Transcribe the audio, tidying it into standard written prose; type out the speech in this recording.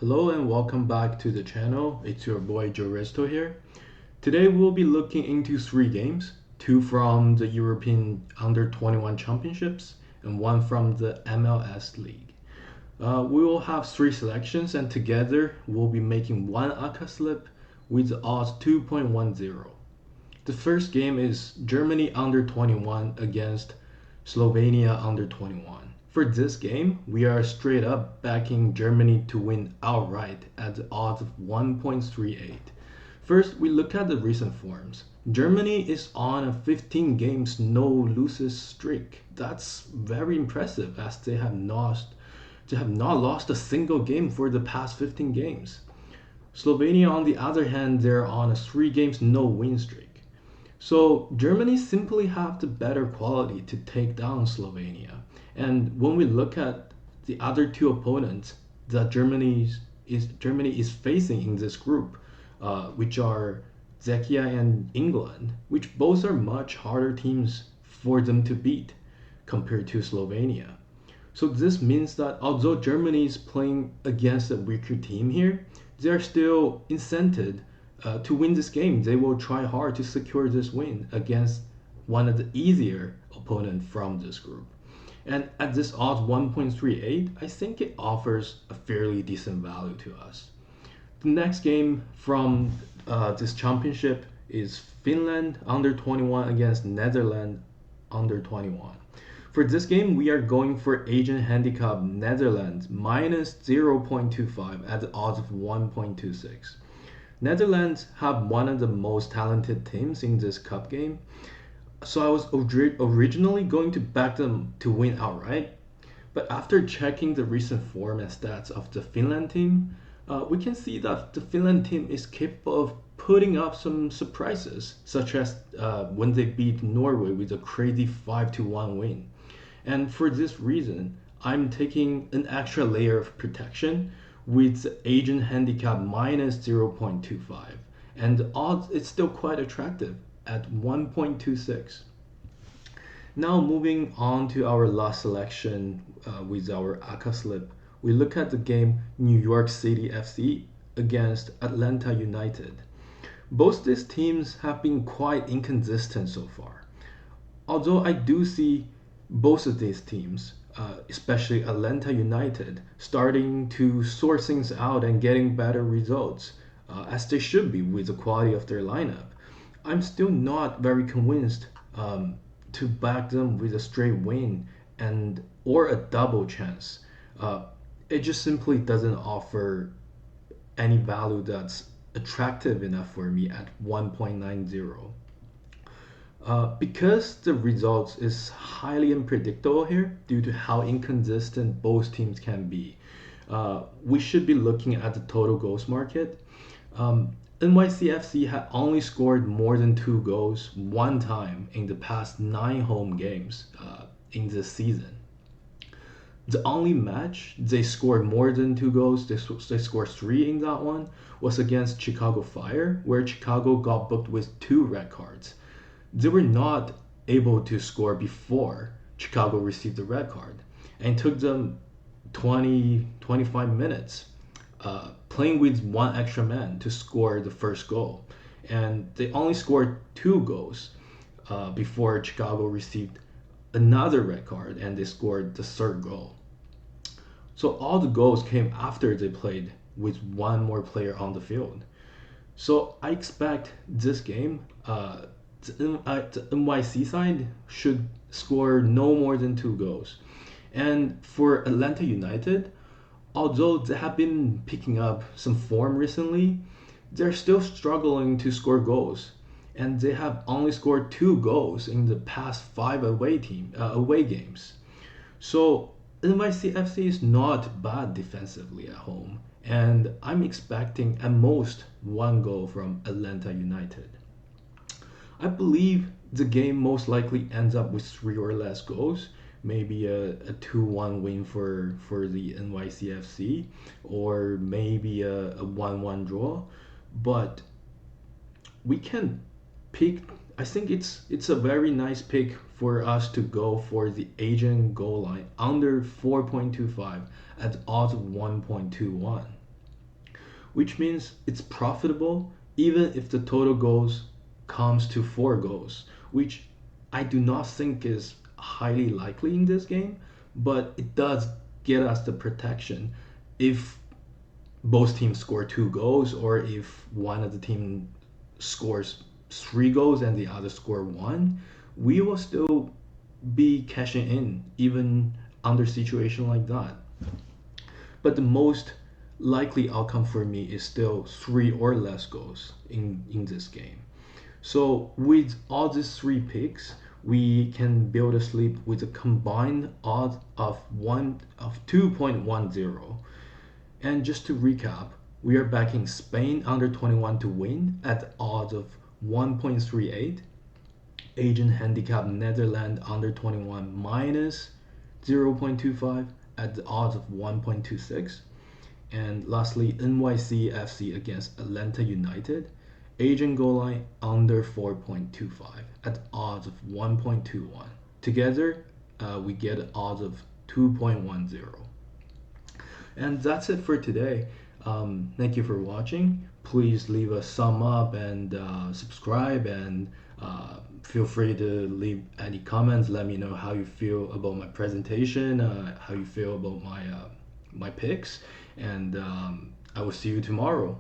Hello and welcome back to the channel. It's your boy Joe Resto here. Today we'll be looking into three games, two from the European U21 Championships and one from the MLS League. We will have three selections and together we'll be making one Aka slip with the odds 2.10. The first game is Germany under-21 against Slovenia under-21. For this game, we are straight up backing Germany to win outright at the odds of 1.38. First, we look at the recent forms. Germany is on a 15 games no losses streak. That's very impressive as they have not lost a single game for the past 15 games. Slovenia, on the other hand, they're on a 3 games no win streak. So Germany simply have the better quality to take down Slovenia. And when we look at the other two opponents that Germany is facing in this group, which are Czechia and England, which both are much harder teams for them to beat compared to Slovenia. So this means that although Germany is playing against a weaker team here, they are still incented to win this game. They will try hard to secure this win against one of the easier opponents from this group. And at this odds 1.38, I think it offers a fairly decent value to us. The next game from this championship is Finland under-21 against Netherlands under-21. For this game, we are going for Asian handicap Netherlands minus 0.25 at the odds of 1.26. Netherlands have one of the most talented teams in this cup game, so I was originally going to back them to win outright. But after checking the recent form and stats of the Finland team, we can see that the Finland team is capable of putting up some surprises, such as when they beat Norway with a crazy 5-1 win. And for this reason, I'm taking an extra layer of protection with the Asian handicap minus 0.25. And the odds is still quite attractive at 1.26. Now moving on to our last selection with our Aka slip, we look at the game New York City FC against Atlanta United. Both these teams have been quite inconsistent so far. Although I do see both of these teams, especially Atlanta United, starting to sort things out and getting better results, as they should be with the quality of their lineup. I'm still not very convinced to back them with a straight win or a double chance. It just simply doesn't offer any value that's attractive enough for me at 1.90. Because the results is highly unpredictable here due to how inconsistent both teams can be, we should be looking at the total goals market. NYCFC had only scored more than 2 goals one time in the past 9 home games in this season. The only match they scored more than 2 goals, they scored 3 in that one, was against Chicago Fire, where Chicago got booked with 2 red cards. They were not able to score before Chicago received the red card, and it took them 25 minutes playing with one extra man to score the first goal. And they only scored 2 goals before Chicago received another red card and they scored the third goal. So all the goals came after they played with one more player on the field. So I expect this game, the NYC side should score no more than 2 goals. And for Atlanta United, although they have been picking up some form recently, they're still struggling to score goals. And they have only scored 2 goals in the past 5 away games. So NYCFC is not bad defensively at home. And I'm expecting at most 1 goal from Atlanta United. I believe the game most likely ends up with 3 or less goals, maybe a 2-1 win for the NYCFC, or maybe a 1-1 draw. But we can pick, I think it's a very nice pick for us to go for the Asian goal line under 4.25 at odds of 1.21. which means it's profitable even if the total goals comes to 4 goals, which I do not think is highly likely in this game, but it does get us the protection if both teams score 2 goals, or if one of the team scores 3 goals and the other score one, we will still be cashing in even under situation like that. But the most likely outcome for me is still 3 or less goals in this game. So with all these 3 picks, we can build a slip with a combined odds of 2.10. And just to recap, we are backing Spain under 21 to win at odds of 1.38, Asian handicap Netherlands under 21 minus 0.25 at the odds of 1.26, and lastly NYCFC against Atlanta United, Asian goal line under 4.25 at odds of 1.21. Together, we get odds of 2.10. And that's it for today. Thank you for watching. Please leave a thumb up and subscribe, and feel free to leave any comments. Let me know how you feel about my presentation, how you feel about my picks, and I will see you tomorrow.